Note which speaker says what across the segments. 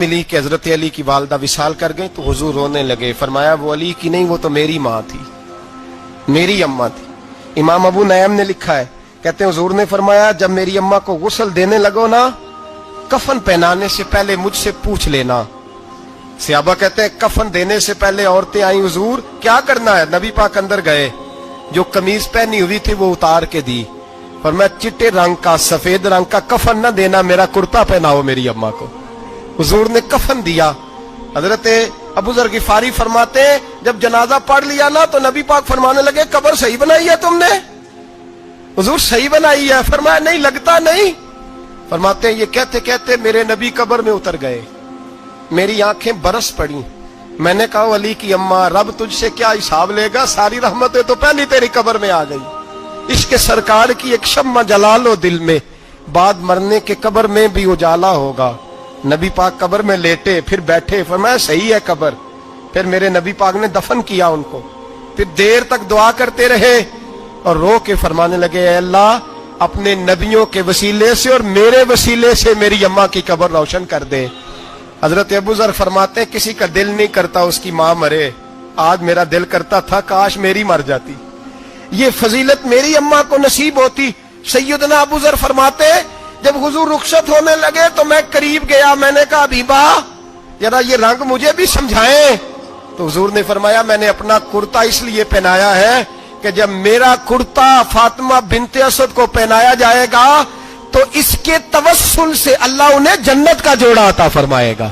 Speaker 1: मिली कि हजरत अली की वालदा विसाल कर गई तो हुजूर रोने लगे। फरमाया वो अली की नहीं, वो तो मेरी माँ थी, मेरी अम्मा थी। इमाम अबू नईम ने लिखा है, कहते हैं हुजूर ने फरमाया जब मेरी अम्मा को गुस्ल देने लगो ना, कफन पहनाने से पहले मुझसे पूछ लेना। सहाबा कहते हैं कफन देने से पहले औरतें आई, हुजूर क्या करना है? नबी पाक अंदर गए, जो कमीज पहनी हुई थी वो उतार के दी। फरमाया चिट्टे रंग का सफेद रंग का कफन न देना, मेरा कुर्ता पहनाओ मेरी अम्मा को। हुजूर ने कफन दिया। हजरत अबू जर गिफारी फरमाते जब जनाजा पढ़ लिया ना तो नबी पाक फरमाने लगे कब्र सही बनाई है तुमने? हुजूर सही बनाई है। फरमाया नहीं लगता नहीं। फरमाते हैं ये कहते कहते मेरे नबी कब्र में उतर गए, मेरी आंखें बरस पड़ी। मैंने कहा अली की अम्मा रब तुझसे क्या हिसाब लेगा, सारी रहमतें तो पहली तेरी कब्र में आ गई। इश्क सरकार की एक शम्मा जला लो दिल में, बाद मरने के कब्र में भी उजाला होगा। नबी पाक कब्र में लेटे फिर बैठे, फरमाया सही है कब्र। फिर मेरे नबी पाक ने दफन किया उनको। फिर देर तक दुआ करते रहे और रो के फरमाने लगे अल्लाह अपने नबियों के वसीले से और मेरे वसीले से मेरी अम्मा की कब्र रोशन कर दे। हजरत अबू जर फरमाते किसी का दिल नहीं करता उसकी माँ मरे, आज मेरा दिल करता था काश मेरी मर जाती, ये फजीलत मेरी अम्मा को नसीब होती। सैयदना अबू जर फरमाते जब हुजूर रुखसत होने लगे तो मैं करीब गया, मैंने कहा हबीबा जरा ये रंग मुझे भी समझाएं। तो हुजूर ने फरमाया मैंने अपना कुर्ता इसलिए पहनाया है कि जब मेरा कुर्ता फातिमा बिनते असद को पहनाया जाएगा तो इसके तवस्सुल से अल्लाह उन्हें जन्नत का जोड़ा अता फरमाएगा।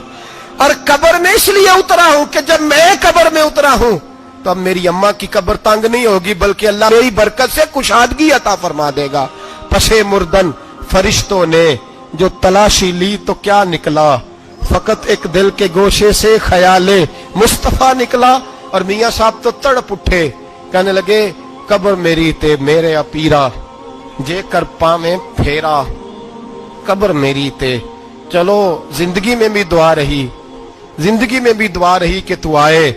Speaker 1: और कब्र में इसलिए उतरा हूं कि जब मैं कब्र में उतरा हूं तो अब मेरी अम्मा की कब्र तंग नहीं होगी, बल्कि अल्लाह मेरी बरकत से कुशादगी अता फरमा देगा। पशे मुर्दन फरिश्तों ने जो तलाशी ली तो क्या निकला, फकत एक दिल के गोशे से ख्याले मुस्तफा निकला। और मियां साहब तो तड़प उठे, कहने लगे कब्र मेरी ते मेरे अपीरा, जे कर पावे फेरा। कब्र मेरी ते चलो जिंदगी में भी दुआ रही, जिंदगी में भी दुआ रही कि तू आए,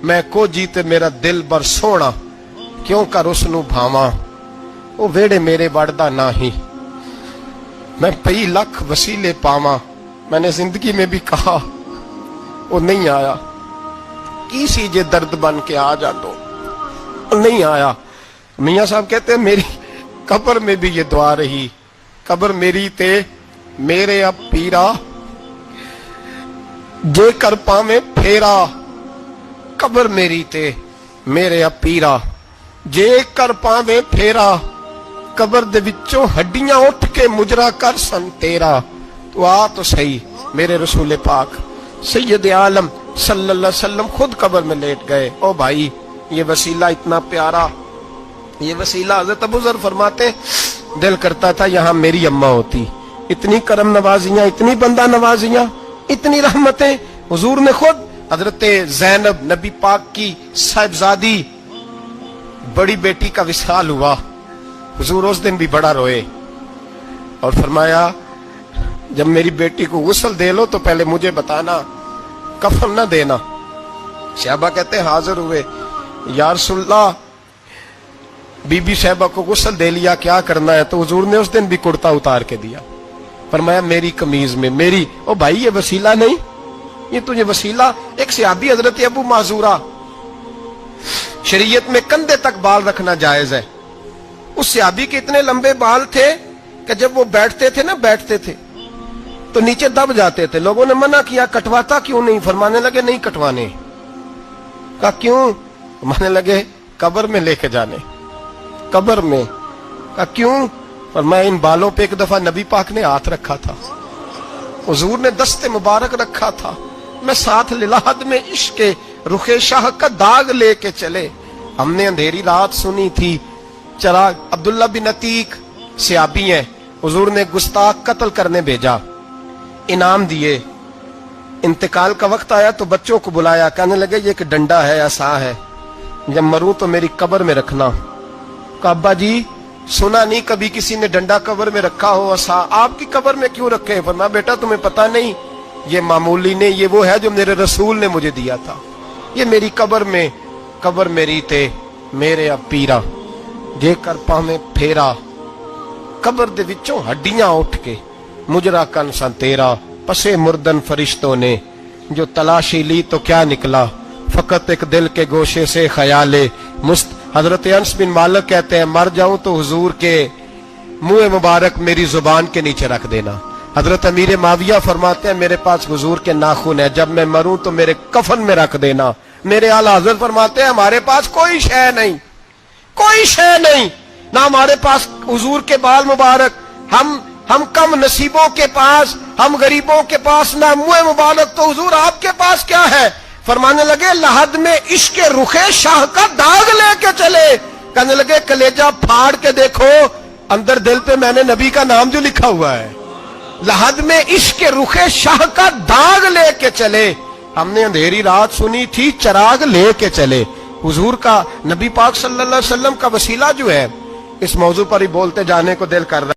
Speaker 1: मैं को जीते मेरा दिल बर सोना, क्यों कर उसनू भावा, वो वेड़े मेरे वड़दा नाही, मैं कई लाख वसीले पावा। मैंने जिंदगी में भी कहा वो नहीं आया, किसी जे दर्द बन के आ जा तो नहीं आया। मियां साहब कहते हैं मेरी कब्र में भी ये दुआ रही, कब्र मेरी ते मेरे अब पीरा, जे कर पावे फेरा। कब्र मेरी ते मेरे अब पीरा, जे कर पावे फेरा। कब्र दे विचों हड्डियां उठ के मुजरा कर सन तेरा। तो आ तो सही मेरे रसूल पाक सैयद आलम सल्लल्लाहु अलैहि वसल्लम खुद कब्र में लेट गए। ओ भाई ये वसीला इतना प्यारा, ये वसीला। हज़रत अबू ज़र फरमाते दिल करता था यहाँ मेरी अम्मा होती, इतनी करम नवाजियां, इतनी बंदा नवाजियां, इतनी रहमतें। हुजूर ने खुद हजरत ज़ैनब नबी पाक की साहिबजादी बड़ी बेटी का विसाल हुआ, हुजूर उस दिन भी बड़ा रोए और फरमाया जब मेरी बेटी को गुस्ल दे लो तो पहले मुझे बताना, कफन न देना। शहबा कहते हाजिर हुए, या रसूलल्लाह बीबी साहबा को गुस्ल दे लिया, क्या करना है? तो हुजूर ने उस दिन भी कुर्ता उतार के दिया। फरमाया मेरी कमीज में मेरी। ओ भाई ये वसीला नहीं, ये तुझे वसीला। एक सहाबी हजरत अबू माजूरा, शरीयत में कंधे तक बाल रखना जायज है। उस सहाबी के इतने लंबे बाल थे कि जब वो बैठते थे ना, बैठते थे तो नीचे दब जाते थे। लोगों ने मना किया कटवाता क्यों नहीं? फरमाने लगे नहीं कटवाने। कहा क्यों? फरमाने लगे कब्र में लेके जाने, कब्र में। कहा क्यों? फरमाया इन बालों पे एक दफा नबी पाक ने हाथ रखा था, हुजूर ने दस्ते मुबारक रखा था, मैं साथ लिलाहद में इश्क रुखे शाह का दाग लेके चले। हमने अंधेरी रात सुनी थी, चराग अब्दुल्ला बिन अतीक सहाबी हैं, हुजूर ने गुस्ताख कत्ल करने भेजा, इनाम दिए। इंतकाल का वक्त आया तो बच्चों को बुलाया, कहने लगे ये एक डंडा है, असा है, जब मरूं तो मेरी कब्र में रखना। कहा अब्बा जी सुना नहीं कभी किसी ने डंडा कब्र में रखा हो, असा आपकी कब्र में क्यों रखे? फरमाया बेटा तुम्हें पता नहीं, ये मामूली ने, ये वो है जो मेरे रसूल ने मुझे दिया था, ये मेरी कब्र में, कब्र मेरी ते मेरे अब पीरा, जे कर पावे फेरा। कब्र दे विचों हड्डियां उठ के मुजरा कन सन तेरा। पसे मुर्दन फरिश्तों ने जो तलाशी ली तो क्या निकला, फकत एक दिल के गोशे से ख्याले मुस्त। हजरत अंस बिन मालिक कहते हैं मर जाऊं तो हुजूर के मुंह मुबारक मेरी जुबान के नीचे रख देना। हजरत अमीर माविया फरमाते हैं मेरे पास हुजूर के नाखून है, जब मैं मरूं तो मेरे कफन में रख देना। मेरे आला हजरत फरमाते हैं हमारे पास कोई शय नहीं, कोई शय नहीं, ना हमारे पास हुजूर के बाल मुबारक, हम कम नसीबों के पास, हम गरीबों के पास ना मुंह मुबारक, तो हुजूर आपके पास क्या है? फरमाने लगे लहद में इश्क रुखे शाह का दाग लेके चले। कहने लगे कलेजा फाड़ के देखो अंदर दिल पे मैंने नबी का नाम जो लिखा हुआ है। लहद में इश्क रुखे शाह का दाग लेके चले। हमने अंधेरी रात सुनी थी चराग लेके चले। हुजूर का नबी पाक सल्लल्लाहु अलैहि वसल्लम का वसीला जो है, इस मौजू पर ही बोलते जाने को दिल कर रहा है।